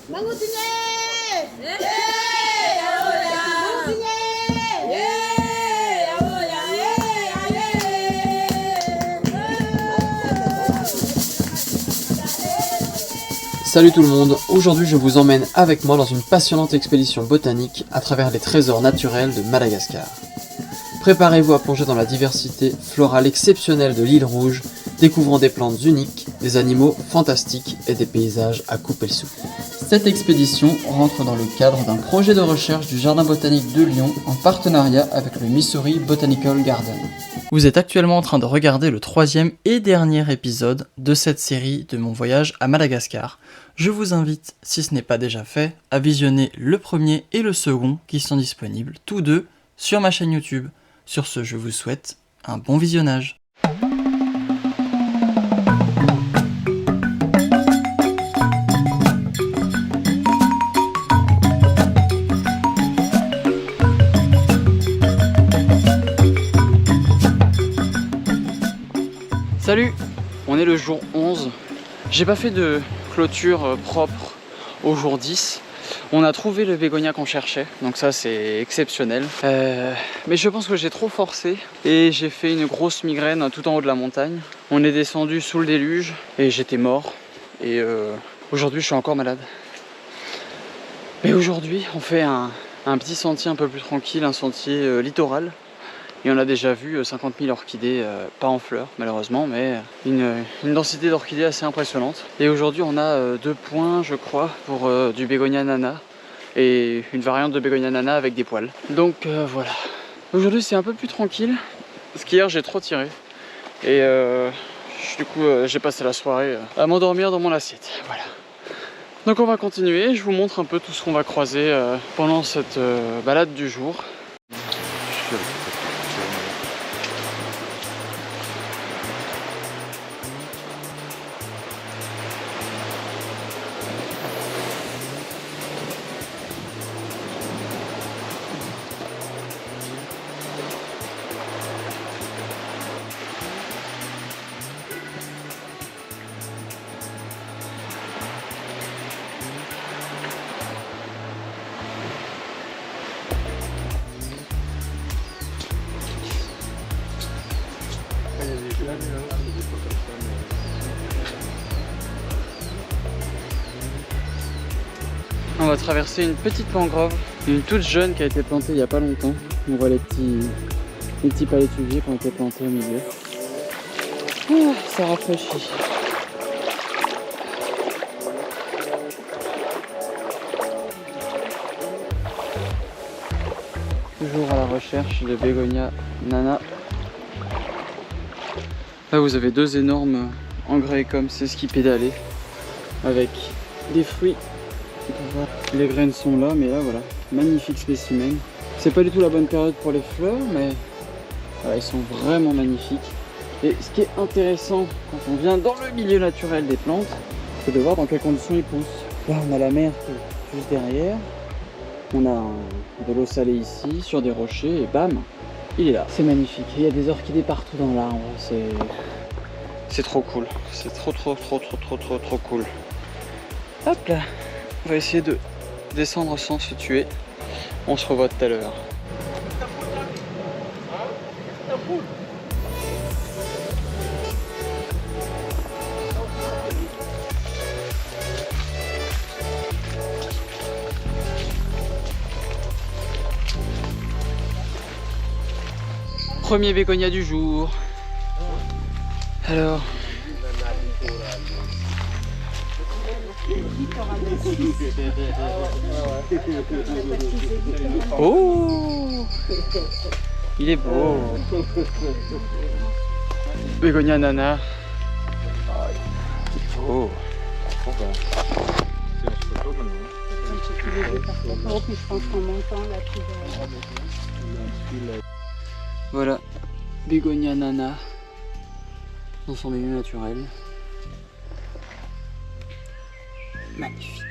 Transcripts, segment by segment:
Salut tout le monde, aujourd'hui je vous emmène avec moi dans une passionnante expédition botanique à travers les trésors naturels de Madagascar. Préparez-vous à plonger dans la diversité florale exceptionnelle de l'île Rouge, découvrant des plantes uniques, des animaux fantastiques et des paysages à couper le souffle. Cette expédition rentre dans le cadre d'un projet de recherche du Jardin botanique de Lyon en partenariat avec le Missouri Botanical Garden. Vous êtes actuellement en train de regarder le 3e et dernier épisode de cette série de mon voyage à Madagascar. Je vous invite, si ce n'est pas déjà fait, à visionner le premier et le second qui sont disponibles, tous deux, sur ma chaîne YouTube. Sur ce, je vous souhaite un bon visionnage. Salut, on est le jour 11. J'ai pas fait de clôture propre au jour 10. On a trouvé le bégonia qu'on cherchait, donc ça c'est exceptionnel. Mais je pense que j'ai trop forcé et j'ai fait une grosse migraine tout en haut de la montagne. On est descendu sous le déluge et j'étais mort. Et aujourd'hui je suis encore malade. Mais aujourd'hui on fait un petit sentier un peu plus tranquille, un sentier littoral. Et on a déjà vu 50 000 orchidées, pas en fleurs malheureusement, mais une densité d'orchidées assez impressionnante. Et aujourd'hui on a 2 points je crois pour du bégonia nana et une variante de bégonia nana avec des poils. Donc voilà. Aujourd'hui c'est un peu plus tranquille, parce qu'hier j'ai trop tiré. Et du coup j'ai passé la soirée à m'endormir dans mon assiette. Voilà. Donc on va continuer, je vous montre un peu tout ce qu'on va croiser pendant cette balade du jour. On va traverser une petite mangrove, une toute jeune qui a été plantée il n'y a pas longtemps. On voit les petits palétuviers qui ont été plantés au milieu. Ouh, ça rafraîchit. Toujours à la recherche de bégonia nana. Là vous avez 2 énormes engrais comme c'est ce qui pédalait avec des fruits. Les graines sont là, mais là voilà, magnifique spécimen. C'est pas du tout la bonne période pour les fleurs, mais voilà, ils sont vraiment magnifiques. Et ce qui est intéressant quand on vient dans le milieu naturel des plantes, c'est de voir dans quelles conditions ils poussent. Là on a la mer qui est juste derrière, on a de l'eau salée ici, sur des rochers, et bam, il est là. C'est magnifique, il y a des orchidées partout dans l'arbre, c'est trop cool, c'est trop cool. Hop là. On va essayer de descendre sans se tuer. On se revoit tout à l'heure. Premier bégonia du jour. Alors... Oh, il est beau. Bégonia nana. Oh. Voilà, bégonia nana dans son milieu naturel. Magnifique.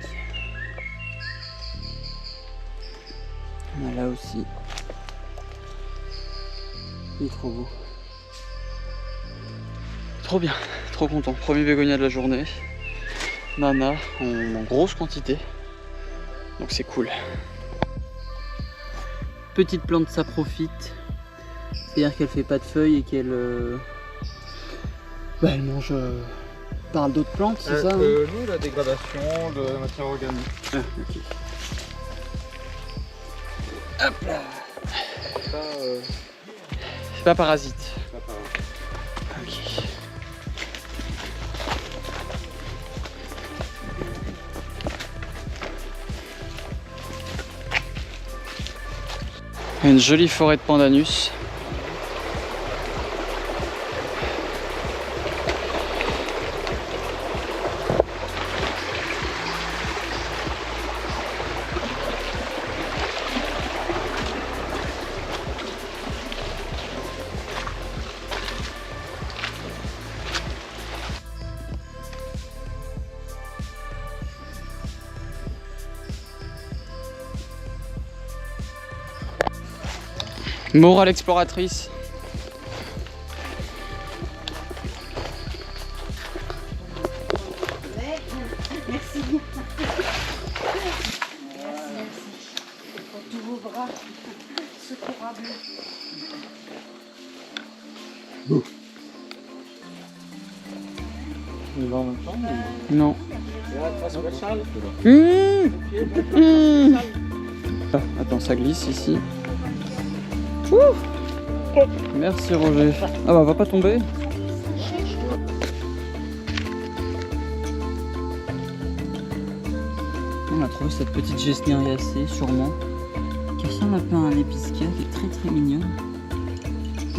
On a là aussi. Il est trop beau. Trop bien, trop content. Premier bégonia de la journée. Nana en grosse quantité. Donc c'est cool. Petite plante, ça profite. C'est-à-dire qu'elle fait pas de feuilles et qu'elle elle mange par d'autres plantes, c'est ça hein? Nous, la dégradation de matière organique. Ah, ok. Hop là. C'est pas parasite. Ok. Une jolie forêt de pandanus. Morale exploratrice. Merci. Merci pour tous vos bras secourables. Il va en même temps Non. Ah, attends, ça glisse ici. Ouh. Merci Roger. Ah bah on va pas tomber. On a trouvé cette petite gesnériacée sûrement, qui ressemble un peu à un lépisca, qui est très très mignon.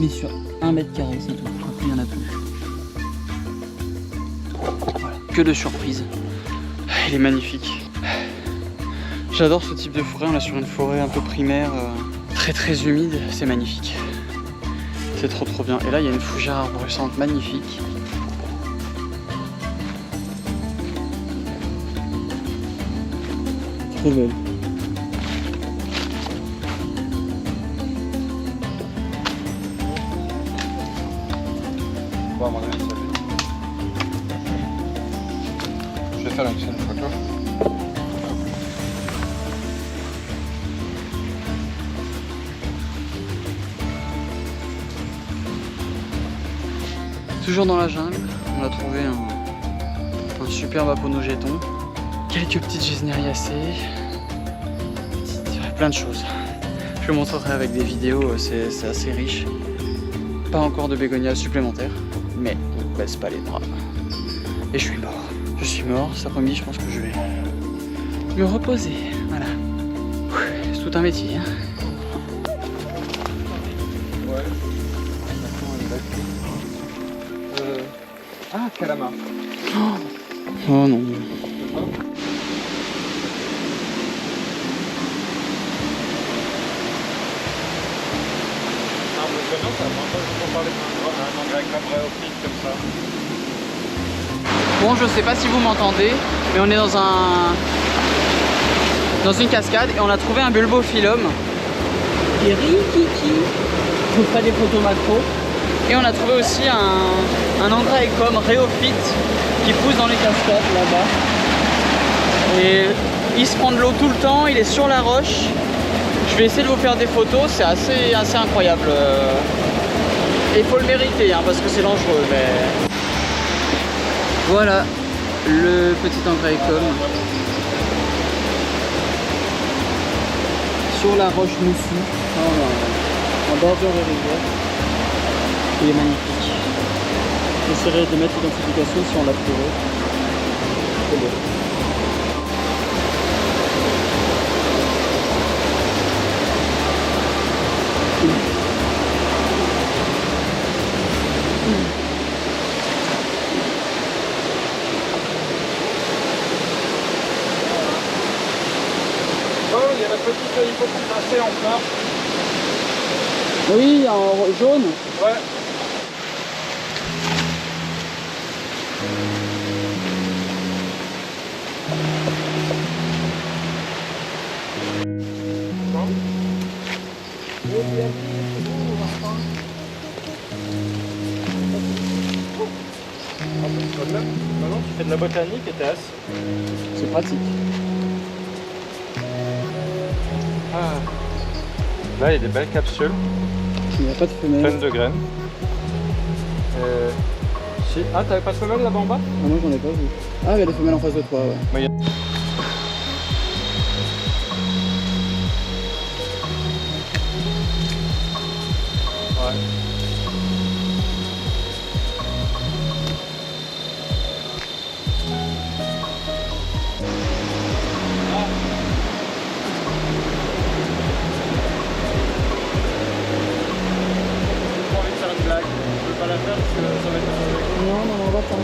Mais sur 1 mètre carré c'est tout, après il n'y en a plus. Voilà, que de surprises. Il est magnifique. J'adore ce type de forêt, on est sur une forêt un peu primaire, très très humide, c'est magnifique. C'est trop trop bien. Et là il y a une fougère arborescente magnifique. Trop belle. Bon, à mon avis, ça fait. Je vais faire une scène photo. Toujours dans la jungle, on a trouvé un superbe aponogéton, quelques petites gesnériacées, plein de choses. Je vous montrerai avec des vidéos, c'est assez riche. Pas encore de bégonias supplémentaires, mais on ne baisse pas les bras. Et je suis mort. Je suis mort, cet après-midi je pense que je vais me reposer. Voilà. C'est tout un métier. Hein. Ouais. Ah, calamar. Oh non. Bon, je sais pas si vous m'entendez, mais on est dans une cascade et on a trouvé un bulbophyllum qui est rikiki. Je vous ferai des photos macro. Et on a trouvé aussi un Angraecum rhéophyte qui pousse dans les cascades là-bas. Et il se prend de l'eau tout le temps, il est sur la roche. Je vais essayer de vous faire des photos, c'est assez incroyable. Et il faut le mériter hein, parce que c'est dangereux. Mais... Voilà le petit Angraecum sur la roche moussue, en bordure de rivière. Il est magnifique. J'essaierai de mettre l'identification si on l'a trouvé. C'est beau. Oh, il y a la petite hypophytacée en fleurs. Oui, en jaune. Ouais. Maintenant tu fais de la botanique et t'es assis. C'est pratique. Ah. Là, il y a des belles capsules, Il n'y a pas de femelle. pleines de graines. Ah, t'avais pas de femelle là-bas en bas? Ah, moi j'en ai pas vu. Ah, il y a des femelles en face de toi, ouais. Ouais. J'ai pas envie de faire une blague. Je peux pas la faire parce que ça va être mauvais. Non, non, on va pas.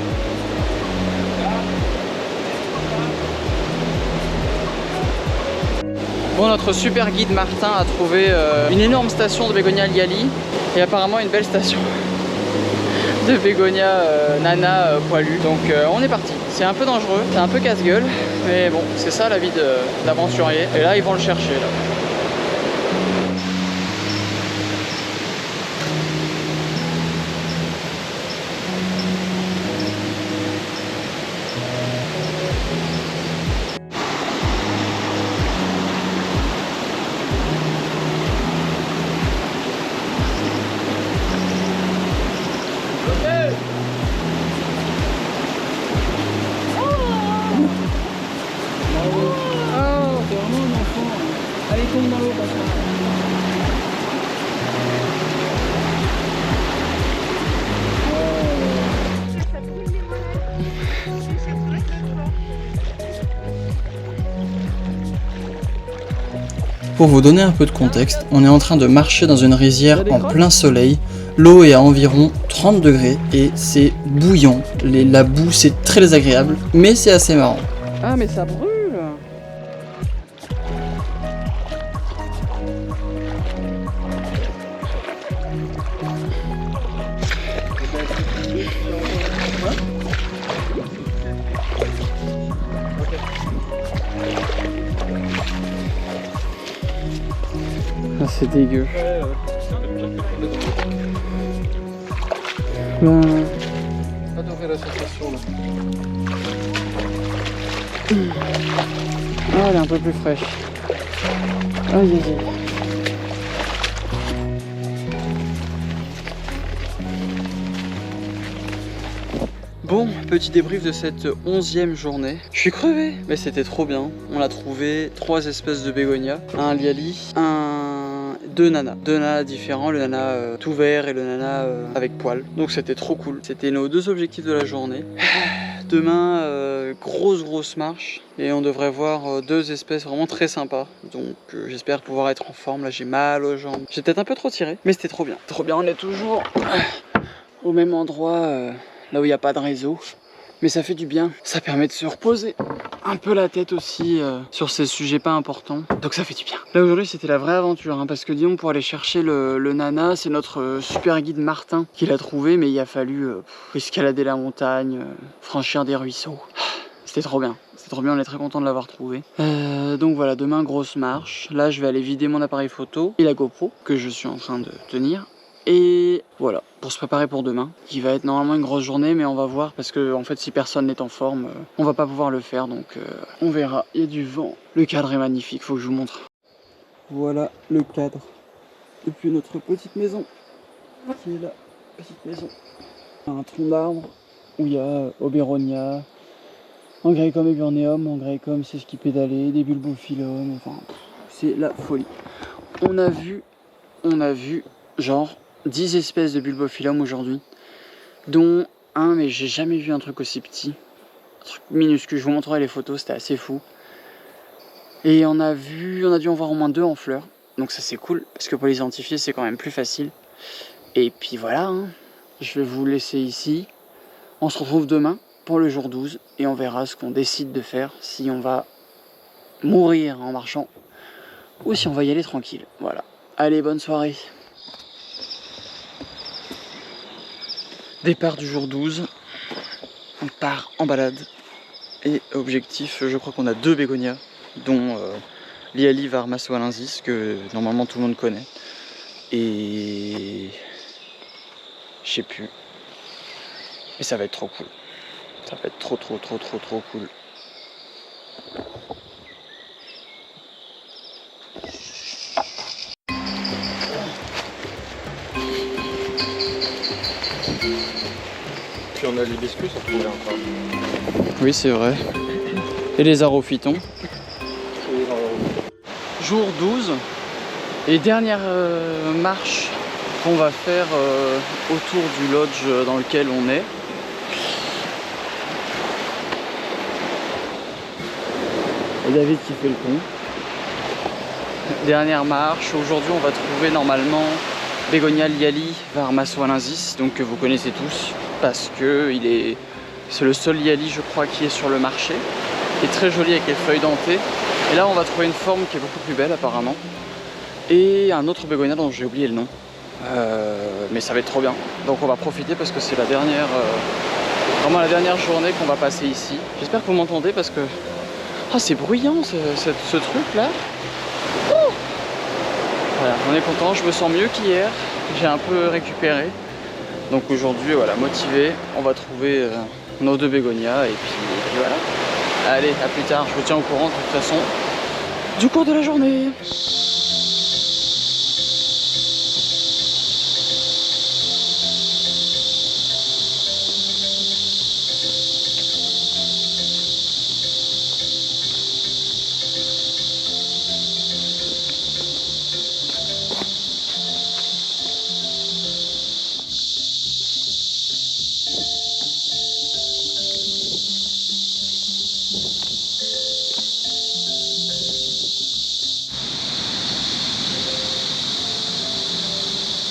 Bon, notre super guide Martin a trouvé une énorme station de bégonia Liali et apparemment une belle station de bégonia nana poilu. Donc on est parti. C'est un peu dangereux, c'est un peu casse-gueule, mais bon, c'est ça la vie d'aventurier. Et là, ils vont le chercher là. Pour vous donner un peu de contexte, on est en train de marcher dans une rizière en plein soleil. L'eau est à environ 30 degrés et c'est bouillant. La boue, c'est très désagréable, mais c'est assez marrant. Ah, mais ça brûle! Ah, c'est dégueu. Adoré la sensation là. Ah, elle est un peu plus fraîche. Aïe, aïe, aïe. Bon, petit débrief de cette 11e journée. Je suis crevé, mais c'était trop bien. On a trouvé 3 espèces de bégonia, un liali, deux nanas différents, le nana tout vert et le nana avec poils. Donc c'était trop cool. C'était nos 2 objectifs de la journée. Demain, grosse marche et on devrait voir 2 espèces vraiment très sympas. Donc j'espère pouvoir être en forme. Là j'ai mal aux jambes. J'ai peut-être un peu trop tiré, mais c'était trop bien. Trop bien, on est toujours au même endroit, là où il n'y a pas de réseau. Mais ça fait du bien. Ça permet de se reposer un peu la tête aussi sur ces sujets pas importants. Donc ça fait du bien. Là aujourd'hui c'était la vraie aventure hein, parce que disons pour aller chercher le nana, c'est notre super guide Martin qui l'a trouvé, mais il a fallu escalader la montagne, franchir des ruisseaux. C'était trop bien. C'était trop bien, on est très content de l'avoir trouvé. Donc voilà, demain grosse marche. Là je vais aller vider mon appareil photo et la GoPro que je suis en train de tenir. Et voilà, pour se préparer pour demain, qui va être normalement une grosse journée, mais on va voir, parce que en fait si personne n'est en forme, on va pas pouvoir le faire, donc on verra. Il y a du vent, le cadre est magnifique, faut que je vous montre. Voilà le cadre, depuis notre petite maison, qui est là, petite maison. Un tronc d'arbre, où il y a Oberonia, Angræcum eburneum, Angræcum c'est ce qui pédalait, des bulbophyllum, enfin c'est la folie. On a vu genre 10 espèces de bulbophyllum aujourd'hui, dont un, mais j'ai jamais vu un truc aussi petit, un truc minuscule, je vous montrerai les photos, c'était assez fou. Et on a dû en voir au moins 2 en fleurs, donc ça c'est cool, parce que pour les identifier c'est quand même plus facile. Et puis voilà, hein, je vais vous laisser ici, on se retrouve demain pour le jour 12, et on verra ce qu'on décide de faire, si on va mourir en marchant, ou si on va y aller tranquille, voilà. Allez, bonne soirée. Départ du jour 12, on part en balade et objectif, je crois qu'on a 2 bégonias, dont Liali varmasoalensis que normalement tout le monde connaît, et je sais plus, et ça va être trop cool, ça va être trop cool. puis on a l'hibiscus à trouver encore. Oui, c'est vrai. Et les arophytons. Jour 12 et dernière marche qu'on va faire autour du lodge dans lequel on est. Et David qui fait le pont. Dernière marche. Aujourd'hui, on va trouver normalement Bégonia liali varmassoalensis, donc que vous connaissez tous parce que c'est le seul liali, je crois, qui est sur le marché. Il est très joli avec les feuilles dentées. Et là, on va trouver une forme qui est beaucoup plus belle apparemment. Et un autre bégonia dont j'ai oublié le nom. Mais ça va être trop bien. Donc on va profiter parce que c'est la dernière, vraiment la dernière journée qu'on va passer ici. J'espère que vous m'entendez parce que c'est bruyant ce truc là. Voilà, on est content, je me sens mieux qu'hier. J'ai un peu récupéré. Donc aujourd'hui, voilà, motivé. On va trouver nos 2 bégonias et puis voilà. Allez, à plus tard, je vous tiens au courant de toute façon du cours de la journée.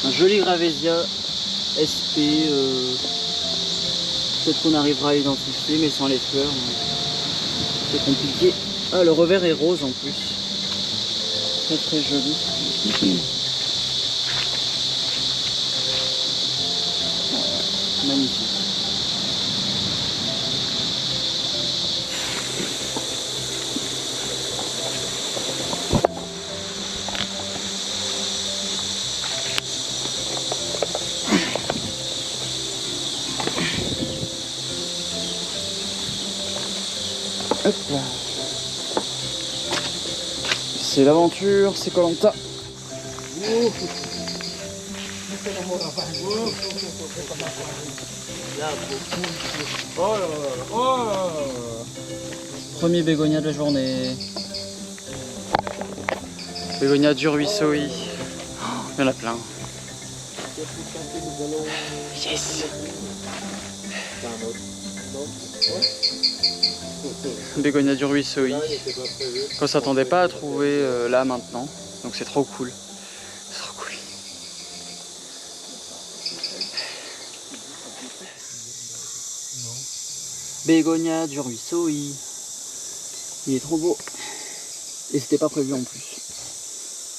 Un joli Gravesia SP, peut-être qu'on arrivera à l'identifier mais sans les fleurs, c'est compliqué. Ah, le revers est rose en plus, très très joli. Magnifique. Hop là. C'est l'aventure, c'est Koh-Lanta. Premier bégonia de la journée. Bégonia du ruisseau. Il y en a plein. Yes. Bégonia du ruisseau. Qu'on s'attendait pas à trouver là maintenant. Donc c'est trop cool. C'est trop cool. Bégonia du ruisseau. Il est trop beau. Et c'était pas prévu en plus.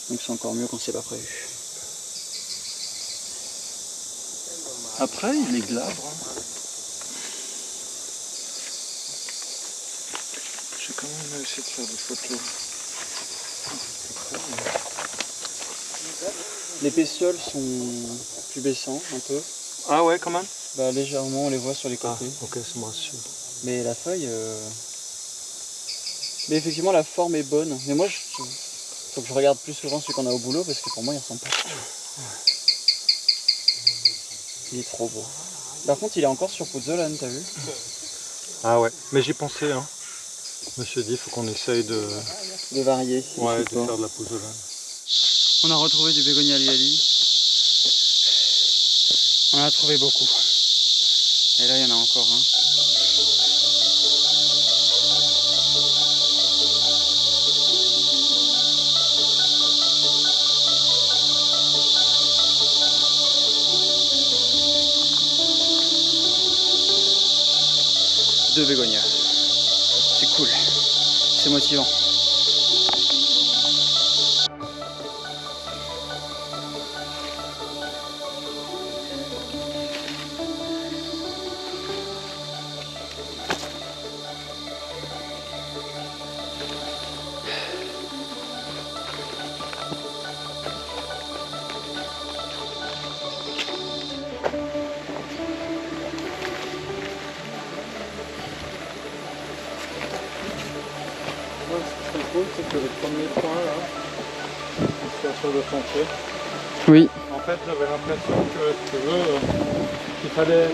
Donc c'est encore mieux quand c'est pas prévu. Après, il est glabre. J'ai quand même essayé de faire des photos. Les pétioles sont pubescents un peu. Ah ouais, quand même. Bah légèrement, on les voit sur les côtés. Ah, ok, ça me rassure. Mais la feuille... Mais effectivement, la forme est bonne. Mais moi, faut que je regarde plus souvent celui qu'on a au boulot parce que pour moi, il ressemble pas. Il est trop beau. Par contre, il est encore sur Pozzolan, t'as vu? Ah ouais, mais j'y pensais, hein. Je me suis dit, il faut qu'on essaye de varier. Ouais, de faire de la Pozzolan. On a retrouvé du bégonia liali. On en a trouvé beaucoup. Et là, il y en a encore un. Deux bégonias. C'est cool. C'est motivant. Ce qui est cool, c'est que le premier point là, c'est sur le sentier. Oui. En fait, j'avais l'impression que, si tu veux, qu'il fallait.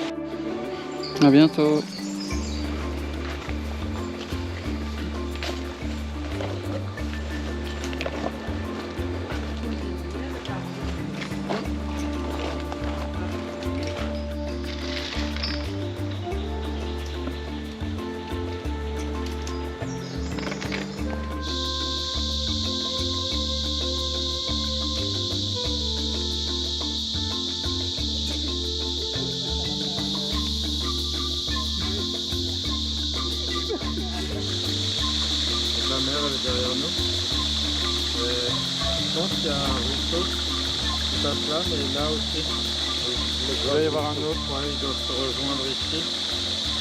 À bientôt. La mer elle est derrière nous. Et je pense qu'il y a un ruisseau qui passe là, mais là aussi. Il doit y avoir un autre, ouais, ils doivent se rejoindre ici.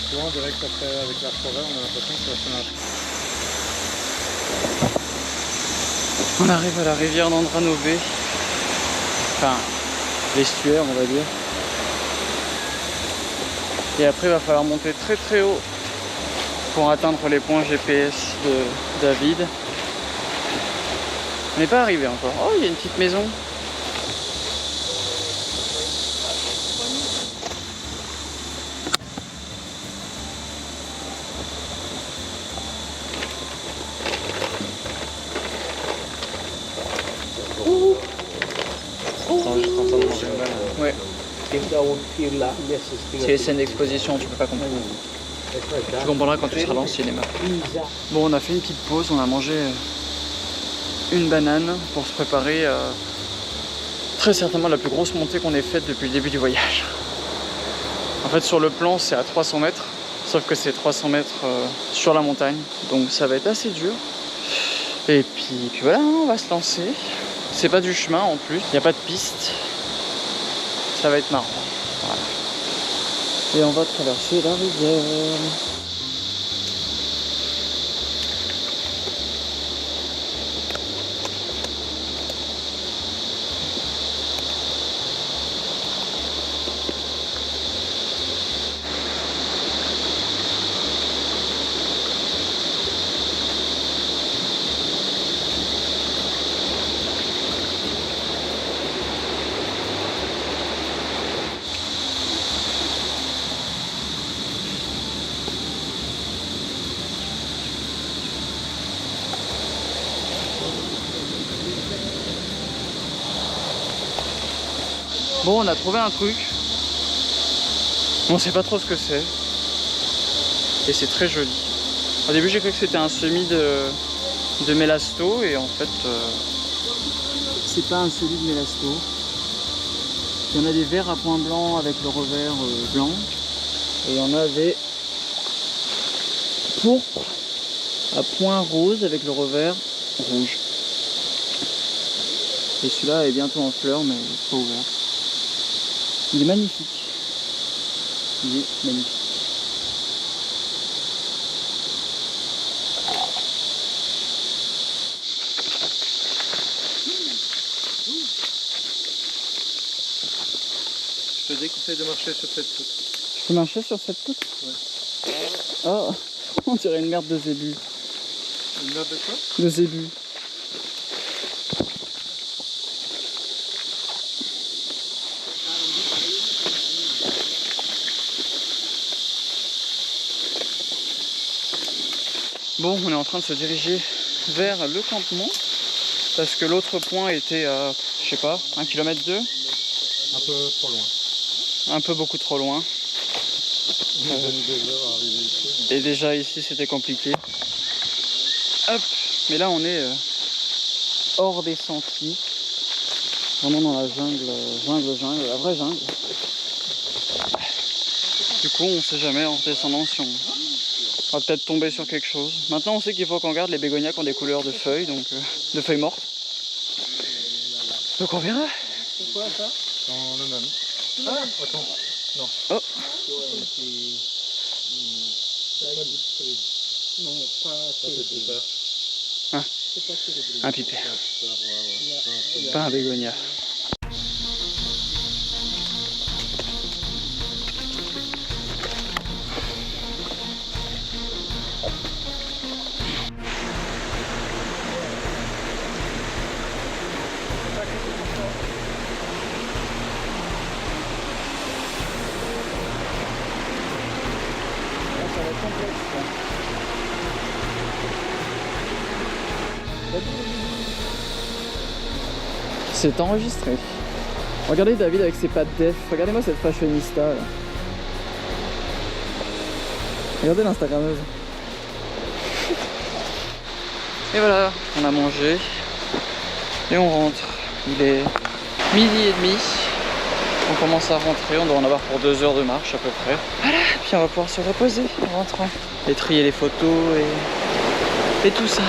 Souvent direct après avec la forêt, on a l'impression que ça fait un... On arrive à la rivière d'Andranové. Enfin, l'estuaire on va dire. Et après il va falloir monter très très haut pour atteindre les points GPS de David. On n'est pas arrivé encore. Oh, il y a une petite maison. Ils sont juste en train de manger une banane. Ouais. C'est les scènes d'exposition, tu peux pas comprendre. Tu comprendras quand tu seras dans le cinéma. Bon, on a fait une petite pause, on a mangé une banane pour se préparer à très certainement la plus grosse montée qu'on ait faite depuis le début du voyage. En fait, sur le plan, c'est à 300 mètres, sauf que c'est 300 mètres sur la montagne, donc ça va être assez dur. Et puis voilà, on va se lancer. C'est pas du chemin en plus, il n'y a pas de piste. Ça va être marrant. Voilà. Et on va traverser la rivière. Bon, on a trouvé un truc. On sait pas trop ce que c'est. Et c'est très joli. Au début, j'ai cru que c'était un semis de mélasto. Et en fait, c'est pas un semis de mélasto. Il y en a des verts à point blanc avec le revers blanc. Et il y en a des pourpres à point rose avec le revers rouge. Et celui-là est bientôt en fleurs, mais pas ouvert. Il est magnifique. Il est magnifique. Je te déconseille de marcher sur cette poutre. Je peux marcher sur cette poutre? Ouais. Oh, on dirait une merde de zébu. Une merde de quoi? De zébu. Bon, on est en train de se diriger vers le campement parce que l'autre point était à, je sais pas, 1,2 km. Un peu trop loin. Un peu beaucoup trop loin. On a mis 2 heures à arriver ici. Et déjà ici c'était compliqué. Hop, mais là on est hors des sentiers. Vraiment dans la jungle, la vraie jungle. Du coup on sait jamais en descendant si on va peut-être tomber sur quelque chose. Maintenant on sait qu'il faut qu'on garde les bégonias qui ont des couleurs de feuilles, donc de feuilles mortes. Donc on verra. C'est quoi ça? Dans le même. Ah, attends. Non. Oh. Non, pas ça, c'est super. Ah. Un pipère. Pas un bégonia. C'est enregistré. Regardez David avec ses pattes def. Regardez-moi cette fashionista là. Regardez l'Instagrammeuse. Et voilà, on a mangé. Et on rentre. Il est 12h30. On commence à rentrer. On doit en avoir pour 2 heures de marche à peu près. Voilà, puis on va pouvoir se reposer en rentrant. Et trier les photos et tout ça.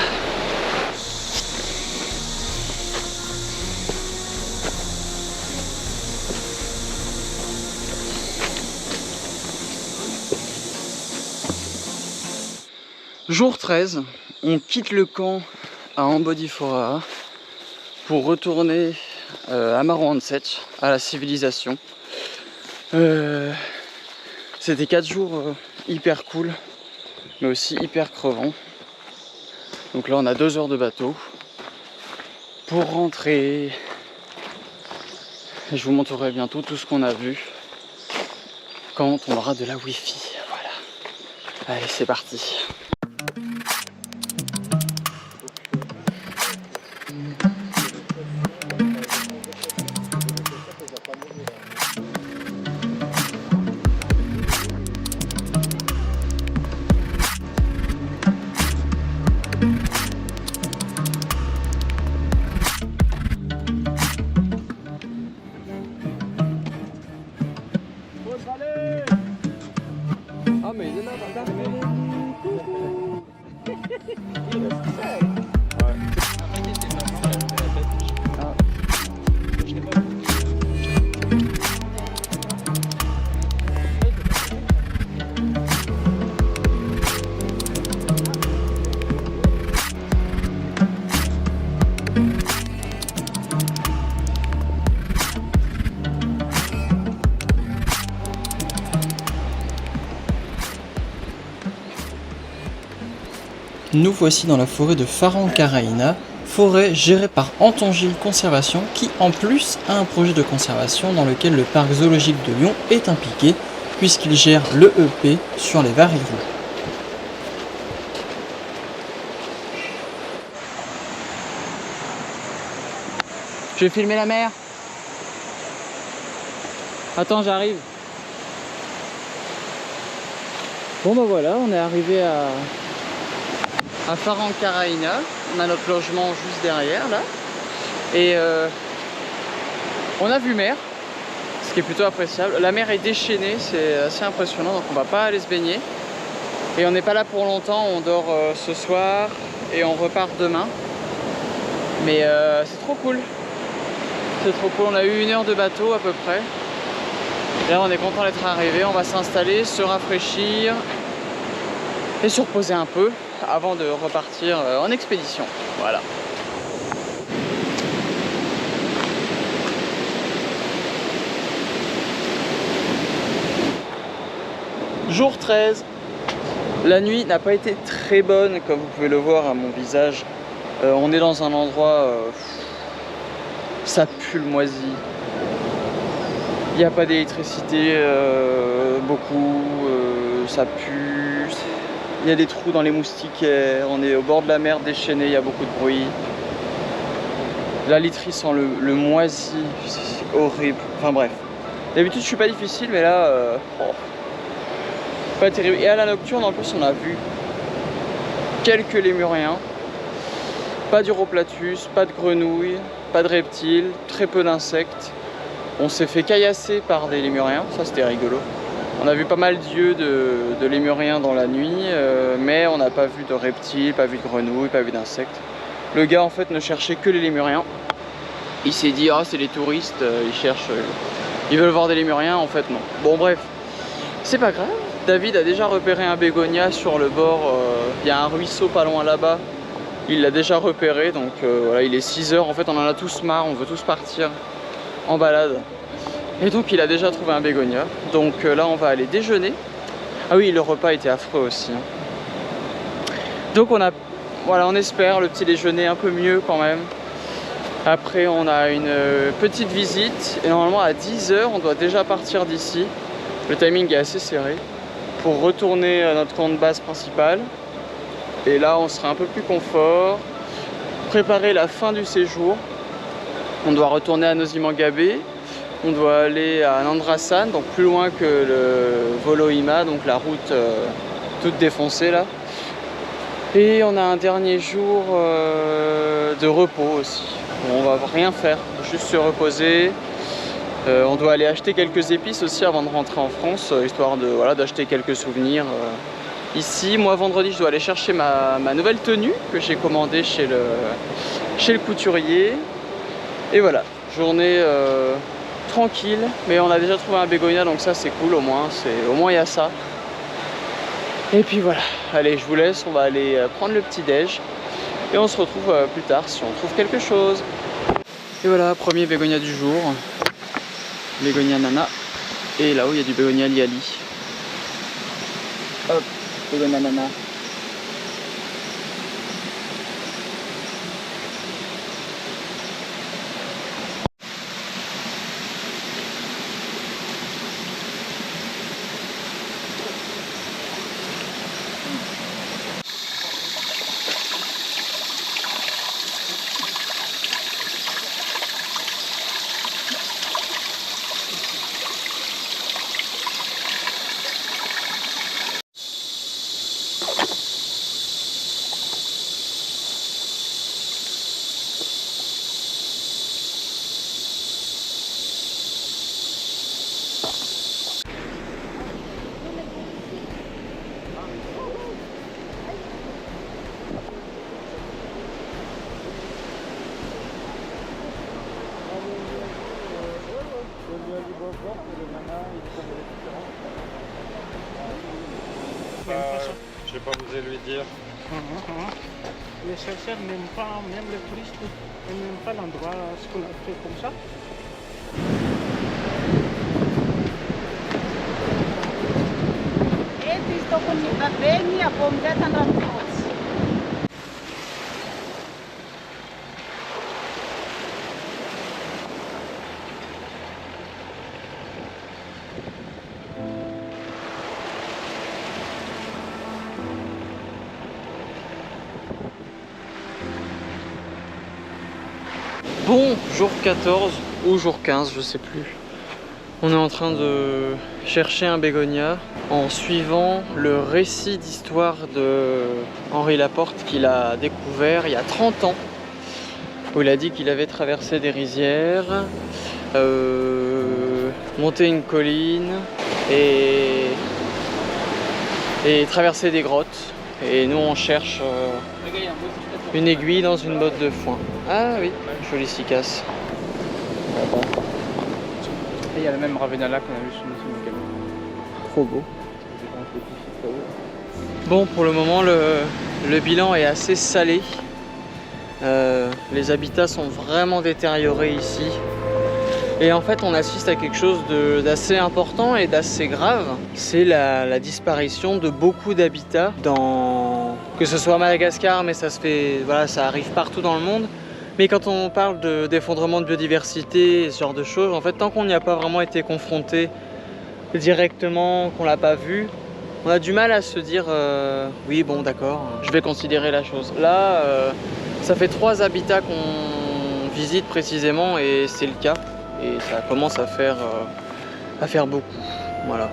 Jour 13, on quitte le camp à Ambodiforaa pour retourner à Marouantset, à la civilisation. C'était 4 jours hyper cool, mais aussi hyper crevants. Donc là on a 2 heures de bateau pour rentrer. Et je vous montrerai bientôt tout ce qu'on a vu quand on aura de la wifi. Voilà. Allez, c'est parti. Ah mais il est là, Nous voici dans la forêt de Wharenkaraina, forêt gérée par Antongil Conservation qui en plus a un projet de conservation dans lequel le parc zoologique de Lyon est impliqué puisqu'il gère l'EEP sur les varirous. Je vais filmer la mer. Attends, j'arrive. Bon bah voilà, on est arrivé à Wharenkaraina. On a notre logement juste derrière là. Et on a vu mer, ce qui est plutôt appréciable. La mer est déchaînée, c'est assez impressionnant, donc on va pas aller se baigner. Et on n'est pas là pour longtemps, on dort ce soir et on repart demain. Mais c'est trop cool. C'est trop cool, on a eu 1 heure de bateau à peu près. Et là on est content d'être arrivé, on va s'installer, se rafraîchir et se reposer un peu avant de repartir en expédition. Voilà. Jour 13. La nuit n'a pas été très bonne comme vous pouvez le voir à mon visage. On est dans un endroit... ça pue le moisi. Il n'y a pas d'électricité beaucoup. Ça pue. Il y a des trous dans les moustiquaires. On est au bord de la mer déchaîné. Il y a beaucoup de bruit. La literie sent le moisi. C'est horrible. Enfin bref. D'habitude je suis pas difficile mais là... pas terrible. Et à la nocturne en plus on a vu quelques lémuriens. Pas d'uroplatus, pas de grenouilles, pas de reptiles, très peu d'insectes. On s'est fait caillasser par des lémuriens, ça c'était rigolo. On a vu pas mal d'yeux de lémuriens dans la nuit, mais on n'a pas vu de reptiles, pas vu de grenouilles, pas vu d'insectes. Le gars en fait ne cherchait que les lémuriens. Il s'est dit ah c'est les touristes, ils cherchent, ils veulent voir des lémuriens, en fait non. Bon bref, c'est pas grave. David a déjà repéré un bégonia sur le bord, il y a un ruisseau pas loin là-bas. Il l'a déjà repéré, donc voilà, il est 6 h, en fait on en a tous marre, on veut tous partir en balade. Et donc il a déjà trouvé un bégonia, donc là on va aller déjeuner. Ah oui, le repas était affreux aussi. Donc voilà, on espère le petit déjeuner un peu mieux quand même. Après on a une petite visite, et normalement à 10 h on doit déjà partir d'ici. Le timing est assez serré, pour retourner à notre camp de base principal. Et là on sera un peu plus confort. préparer la fin du séjour. On doit retourner à Nosy Mangabé. On doit aller à Nandrasan, donc plus loin que le Voloima, donc la route toute défoncée là. Et on a un dernier jour de repos aussi. Bon, on va rien faire, juste se reposer. On doit aller acheter quelques épices aussi avant de rentrer en France, histoire de voilà, d'acheter quelques souvenirs. Ici, moi vendredi, je dois aller chercher ma nouvelle tenue que j'ai commandée chez le couturier. Et voilà, journée tranquille, mais on a déjà trouvé un bégonia, donc ça c'est cool au moins il y a ça. Et puis voilà, allez, je vous laisse, on va aller prendre le petit déj et on se retrouve plus tard si on trouve quelque chose. Et voilà, premier bégonia du jour, bégonia nana, et là-haut il y a du bégonia liali. Hop, bégonia nana. Je vais pas vous lui dire. Les chercheurs n'aiment pas, même les touristes, ils n'aiment pas l'endroit, ce qu'on a fait comme ça. Bon, jour 14 ou jour 15, je sais plus. On est en train de chercher un bégonia en suivant le récit d'histoire de Henri Laporte qu'il a découvert il y a 30 ans. Où il a dit qu'il avait traversé des rizières, monté une colline et traversé des grottes. Et nous on cherche une aiguille dans une botte de foin. Ah oui, jolie cicasse. Et il y a le même Ravenala qu'on a vu sur Nosy Mangabé. Trop beau. Bon, pour le moment, le bilan est assez salé. Les habitats sont vraiment détériorés ici. Et en fait, on assiste à quelque chose d'assez important et d'assez grave. C'est la disparition de beaucoup d'habitats que ce soit à Madagascar, mais ça se fait, voilà, ça arrive partout dans le monde. Mais quand on parle d'effondrement de biodiversité et ce genre de choses, en fait, tant qu'on n'y a pas vraiment été confronté directement, qu'on l'a pas vu, on a du mal à se dire oui, bon, d'accord, je vais considérer la chose. Là, ça fait 3 habitats qu'on visite précisément et c'est le cas. Et ça commence à faire beaucoup. Voilà.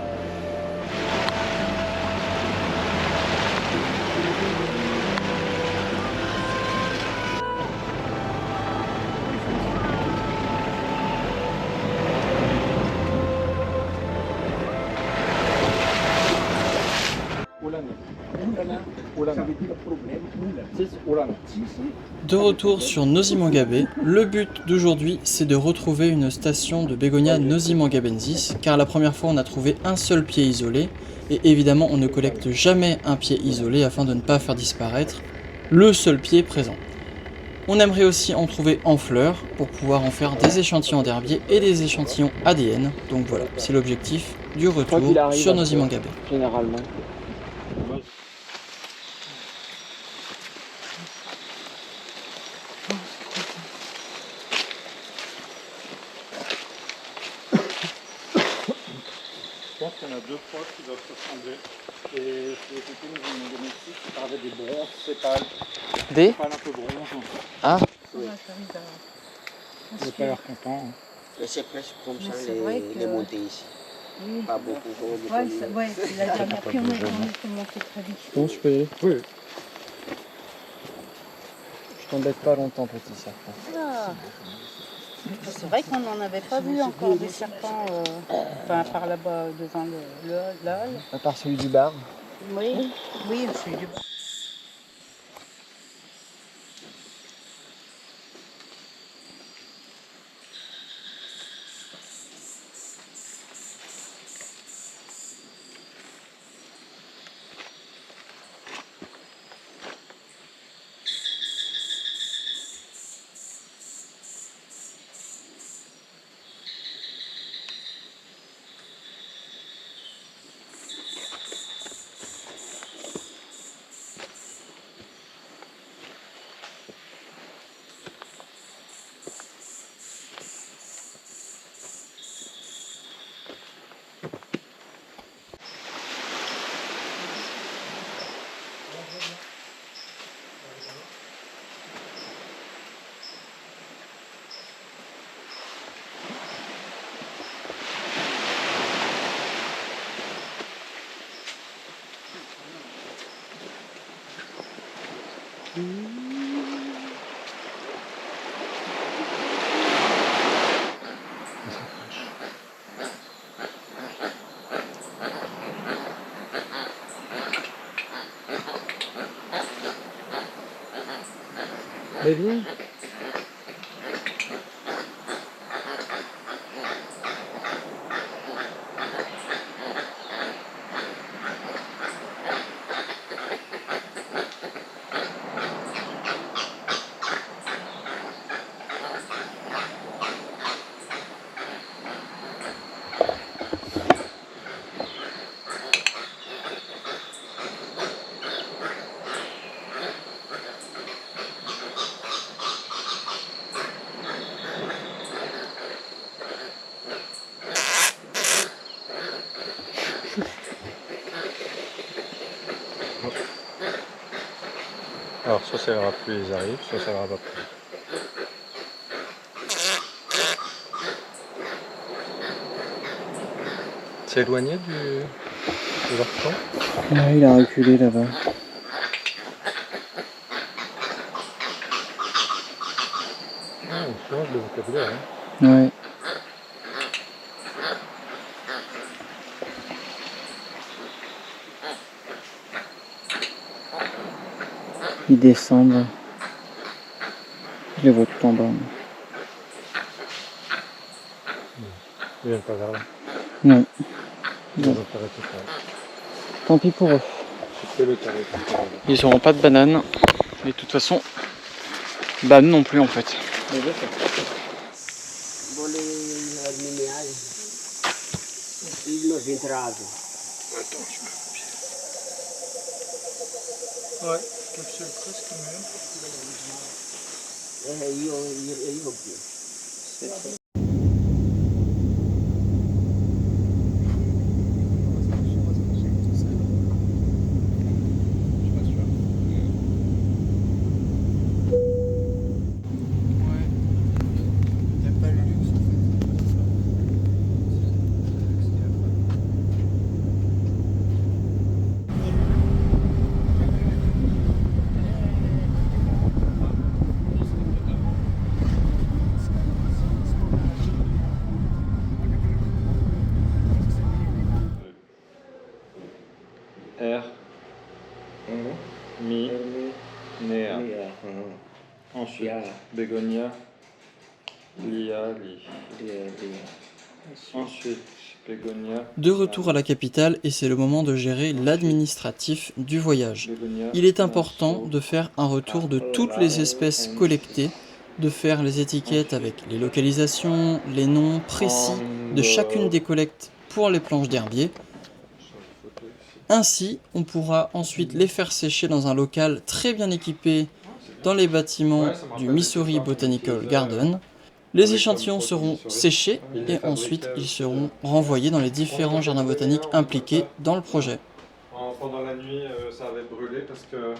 De retour sur Nosy Mangabé, le but d'aujourd'hui c'est de retrouver une station de bégonia Nosy Mangabensis, car la première fois on a trouvé un seul pied isolé, et évidemment on ne collecte jamais un pied isolé afin de ne pas faire disparaître le seul pied présent. On aimerait aussi en trouver en fleurs pour pouvoir en faire des échantillons d'herbier et des échantillons ADN, donc voilà, c'est l'objectif du retour sur Nosy Mangabé. Généralement. Je pense qu'il y en a 2 fois qui doivent se ressembler. Et c'est le côté Nosy Mangabensis qui parlait des bronzes sépales. Des sépales un peu bronze. Ah, Ouais, j'arrive à Vous n'avez pas l'air content. Et c'est presque comme Mais ça c'est vrai les, que- les montées ici. Oui. Pas beaucoup, beaucoup. Ouais, c'est la dernière fois, on était monté très vite. bon, je peux y aller. Oui. Je t'embête pas longtemps, petit serpent. Ah. C'est vrai qu'on n'en avait pas vu encore des serpents, enfin par là-bas devant le hall. À part celui du bar. Oui, oui, celui du bar. Mais viens. Alors soit ça ira plus, ils arrivent, soit ça ira pas plus. C'est éloigné de leur camp? Ouais, il a reculé là-bas. Ah, on change le vocabulaire. Hein. Ouais. Ils descendent. Je les vois tout en bas. Ils viennent pas vers là. Non. Ils Non. vont s'arrêter pour là. Tant pis pour eux. C'est le carré. Ils n'auront pas de banane. Et de toute façon, banane non plus en fait. Vuole il minerale. Il non ventrato. Ouais, capsule presque mûre. Io più. R. Mi. Néa. Ensuite, bégonia. Lia. Ensuite, bégonia. De retour à la capitale et c'est le moment de gérer l'administratif du voyage. Bégonia. Il est important de faire un retour de toutes les espèces collectées, de faire les étiquettes avec les localisations, les noms précis de chacune des collectes pour les planches d'herbier. Ainsi, on pourra ensuite les faire sécher dans un local très bien équipé dans les bâtiments du Missouri Botanical Garden. Les échantillons seront séchés et ensuite ils seront renvoyés dans les différents jardins botaniques impliqués dans le projet. Pendant la nuit, ça avait brûlé parce que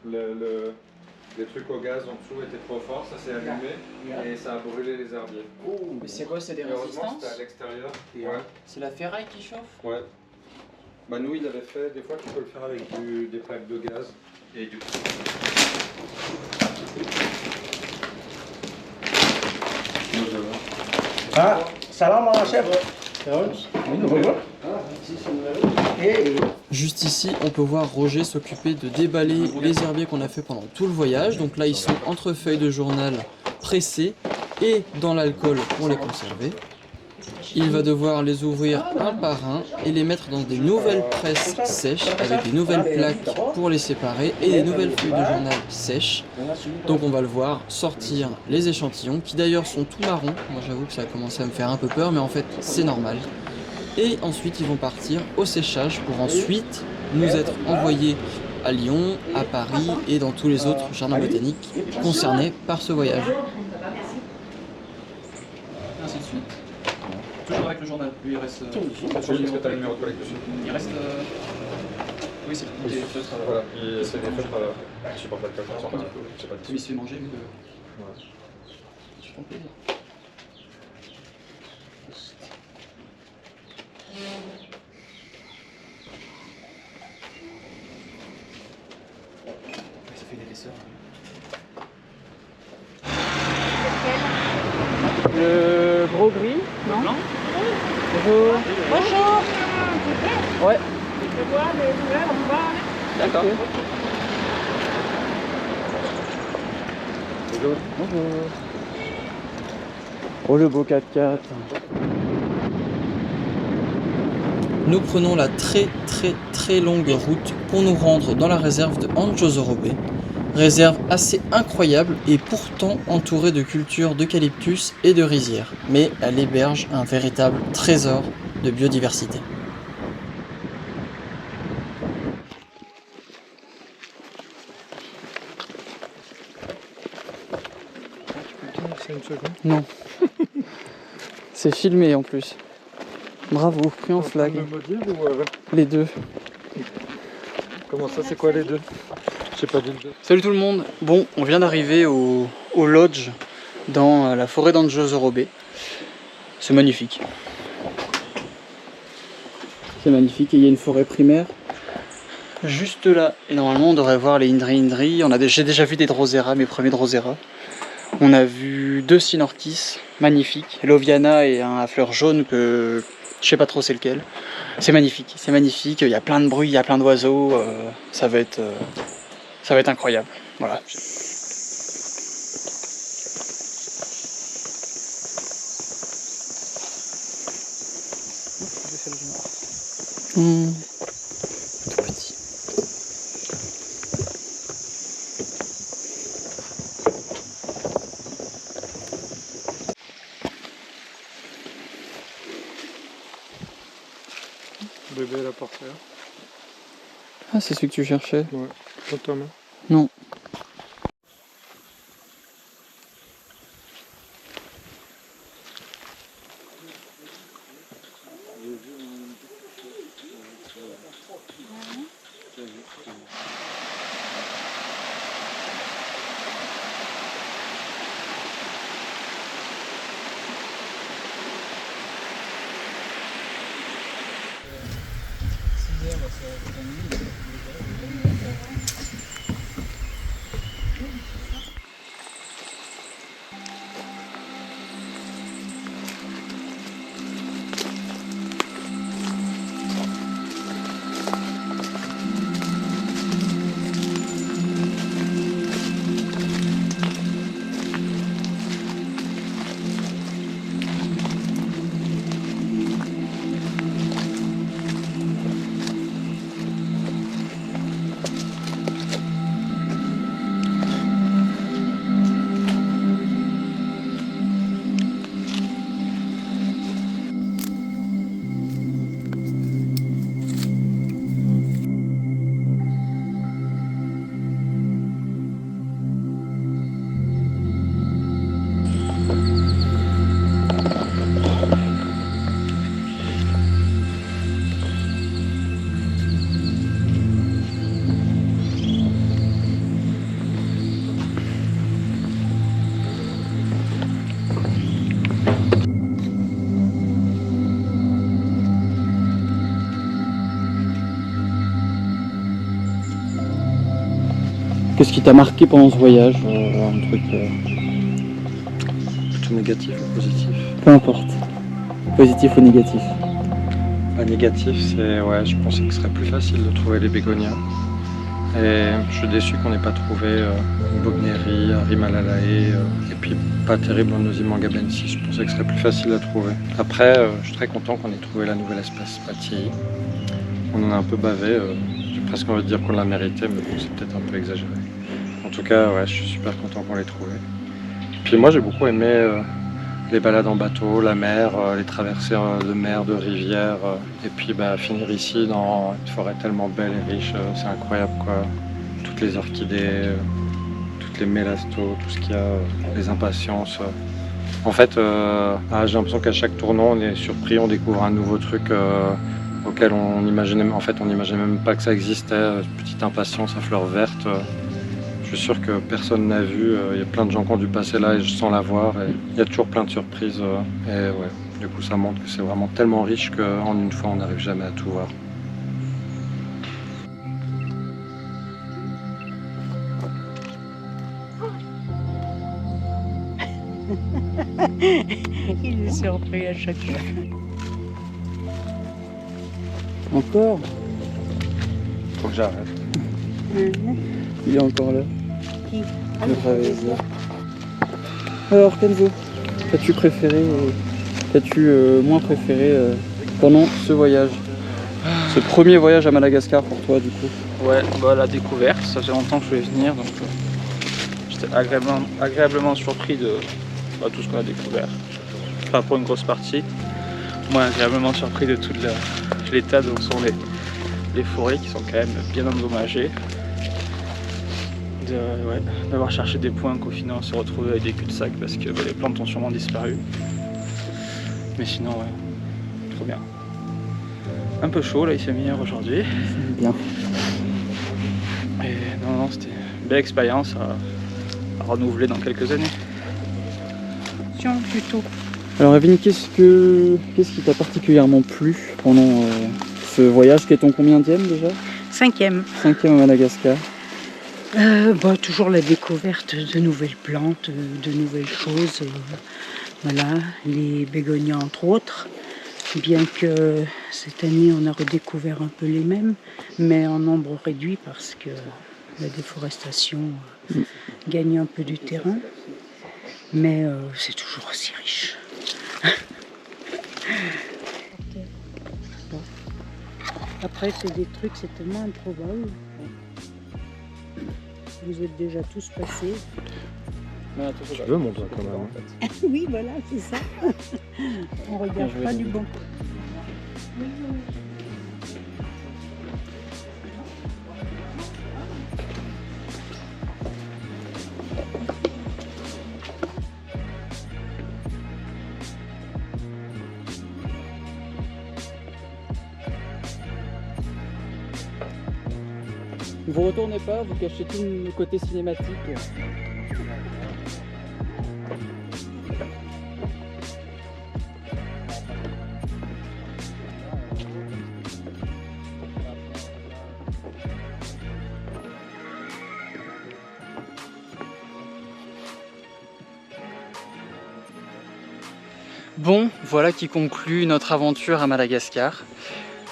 le Les trucs au gaz en dessous étaient trop forts, ça s'est allumé et ça a brûlé les herbiers. Mais c'est quoi? C'est des Heureusement résistances? c'était à l'extérieur. Ouais. C'est la ferraille qui chauffe? Ouais. Bah nous il avait fait, des fois tu peux le faire avec des plaques de gaz et du Ah, salam mon chef. Juste ici, on peut voir Roger s'occuper de déballer les herbiers qu'on a fait pendant tout le voyage. Donc là, ils sont entre feuilles de journal pressées et dans l'alcool pour les conserver. Il va devoir les ouvrir un par un et les mettre dans des nouvelles presses sèches avec des nouvelles plaques pour les séparer et des nouvelles feuilles de journal sèches. Donc on va le voir sortir les échantillons qui d'ailleurs sont tout marrons. Moi j'avoue que ça a commencé à me faire un peu peur, mais en fait c'est normal. Et ensuite ils vont partir au séchage pour ensuite nous être envoyés à Lyon, à Paris et dans tous les autres jardins botaniques concernés par ce voyage. Ainsi de suite. Toujours avec le journal, lui il reste... Est-ce que tu as le numéro de collègue dessus? Il reste... Oui, c'est des feutres. Voilà, c'est des feutres qui supportent l'alcool. Je sais pas. Il se fait manger, mais... Ouais. Je t'en plaisir. Ça fait l'épaisseur. Le gros gris, non? Blanc. Bonjour. Bonjour. Ouais. Tu peux voir les lumières en bas. D'accord. Bonjour. Bonjour. Oh le beau 4x4. Nous prenons la très longue route pour nous rendre dans la réserve de Anjozorobe. Réserve assez incroyable et pourtant entourée de cultures d'eucalyptus et de rizières. Mais elle héberge un véritable trésor de biodiversité. Non. C'est filmé en plus. Bravo, pris en flag. Les deux. Comment ça, c'est quoi les deux? J'ai pas dit le deux. Salut tout le monde. Bon, on vient d'arriver au lodge dans la forêt d'Anjozorobe. C'est magnifique. C'est magnifique et il y a une forêt primaire juste là. Et normalement on devrait voir les Indri. J'ai déjà vu des Drosera, mes premiers Drosera. On a vu 2 Sinorchis magnifiques, l'Oviana et un à fleurs jaunes que je sais pas trop c'est lequel. C'est magnifique, il y a plein de bruit, il y a plein d'oiseaux, ça va être incroyable. Voilà. Tout petit. Bébé la portière. Ah, c'est celui que tu cherchais? Ouais. Dans ta main. Non. Qu'est-ce qui t'a marqué pendant ce voyage? Un truc Plutôt négatif ou positif? peu importe, positif ou négatif. Négatif, c'est je pensais que ce serait plus facile de trouver les bégonias. Et je suis déçu qu'on n'ait pas trouvé une Bognérie, un Rimalalae, et puis pas terrible en Nosy-Mangabensis. Je pensais que ce serait plus facile à trouver. Après, je suis très content qu'on ait trouvé la nouvelle espèce Matii. On en a un peu bavé, j'ai presque envie de dire qu'on l'a mérité, mais bon, c'est peut-être un peu exagéré. En tout cas, je suis super content qu'on l'ait trouvé. Puis moi, j'ai beaucoup aimé les balades en bateau, la mer, les traversées de mer, de rivières, et puis finir ici dans une forêt tellement belle et riche, c'est incroyable quoi. Toutes les orchidées, toutes les mélastos, tout ce qu'il y a, les impatiences. En fait, j'ai l'impression qu'à chaque tournant, on est surpris, on découvre un nouveau truc auquel on imaginait même pas que ça existait. Petite impatience à fleurs vertes. Je suis sûr que personne n'a vu, il y a plein de gens qui ont dû passer là et sans la voir, et il y a toujours plein de surprises. Du coup ça montre que c'est vraiment tellement riche qu'en une fois on n'arrive jamais à tout voir. Il est surpris à chaque fois. Encore? Faut que j'arrête. Il est encore là. Qui? Le Ravezia. Alors Kenzo, qu'as-tu préféré, qu'as-tu moins préféré pendant ce voyage? Ce premier voyage à Madagascar pour toi du coup? Ouais, la découverte, ça fait longtemps que je voulais venir, donc j'étais agréablement surpris de tout ce qu'on a découvert. Pas pour une grosse partie. Moi, agréablement surpris de tout l'état dont sont les forêts qui sont quand même bien endommagées. D'avoir cherché des points qu'au final on se retrouve avec des cul-de-sac parce que les plantes ont sûrement disparu. Mais sinon, trop bien. Un peu chaud là, il fait meilleur aujourd'hui. Bien. Et non, c'était une belle expérience à renouveler dans quelques années. Plutôt. Alors Evelyne, qu'est-ce qui t'a particulièrement plu pendant ce voyage qui est ton combienième déjà? 5e. 5e à Madagascar. Toujours la découverte de nouvelles plantes, de nouvelles choses. Voilà, les bégonias entre autres. Bien que cette année on a redécouvert un peu les mêmes, mais en nombre réduit parce que la déforestation gagne un peu du terrain. Mais c'est toujours aussi riche. Après, c'est des trucs, c'est tellement improbable. Vous êtes déjà tous passés. Tu veux mon doigt quand même en fait. Oui, voilà, c'est ça. On regarde pas du bon. Vous retournez pas, vous cachez tout le côté cinématique. Bon, voilà qui conclut notre aventure à Madagascar.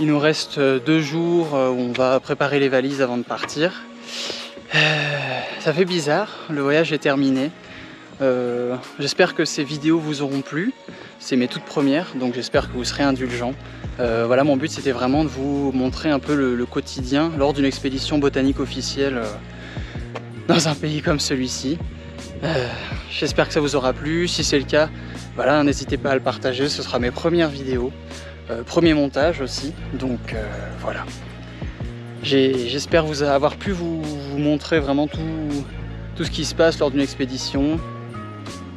Il nous reste 2 jours où on va préparer les valises avant de partir. Ça fait bizarre, le voyage est terminé. J'espère que ces vidéos vous auront plu. C'est mes toutes premières, donc j'espère que vous serez indulgents. Voilà, mon but c'était vraiment de vous montrer un peu le quotidien lors d'une expédition botanique officielle dans un pays comme celui-ci. J'espère que ça vous aura plu. Si c'est le cas, voilà, n'hésitez pas à le partager, ce sera mes premières vidéos. Premier montage aussi, donc voilà. J'espère vous avoir pu vous montrer vraiment tout ce qui se passe lors d'une expédition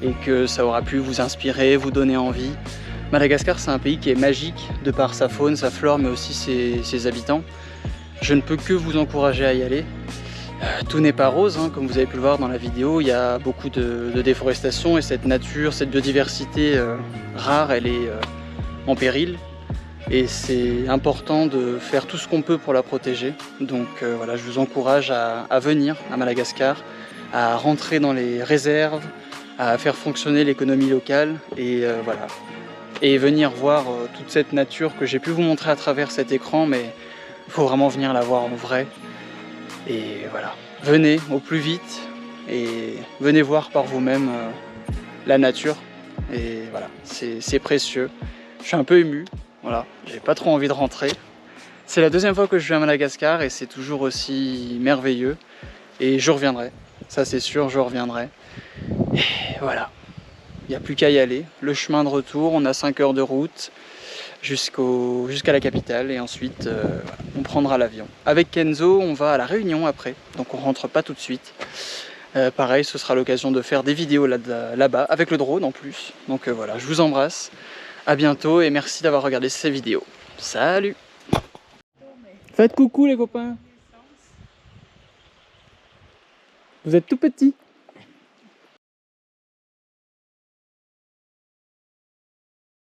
et que ça aura pu vous inspirer, vous donner envie. Madagascar, c'est un pays qui est magique de par sa faune, sa flore, mais aussi ses habitants. Je ne peux que vous encourager à y aller. Tout n'est pas rose, hein, comme vous avez pu le voir dans la vidéo, il y a beaucoup de déforestation et cette nature, cette biodiversité rare, elle est en péril. Et c'est important de faire tout ce qu'on peut pour la protéger. Donc voilà, je vous encourage à venir à Madagascar, à rentrer dans les réserves, à faire fonctionner l'économie locale et voilà. Et venir voir toute cette nature que j'ai pu vous montrer à travers cet écran, mais il faut vraiment venir la voir en vrai. Et voilà, venez au plus vite et venez voir par vous-même la nature. Et voilà, c'est précieux. Je suis un peu ému, voilà, j'ai pas trop envie de rentrer. C'est la deuxième fois que je viens à Madagascar et c'est toujours aussi merveilleux. Et je reviendrai, ça c'est sûr, je reviendrai. Et voilà, il n'y a plus qu'à y aller. Le chemin de retour, on a 5 heures de route jusqu'à la capitale et ensuite on prendra l'avion. Avec Kenzo, on va à la Réunion après, donc on rentre pas tout de suite. Pareil, ce sera l'occasion de faire des vidéos là-bas, avec le drone en plus. Donc voilà, je vous embrasse, à bientôt et merci d'avoir regardé ces vidéos. Salut! Faites coucou les copains! Vous êtes tout petits!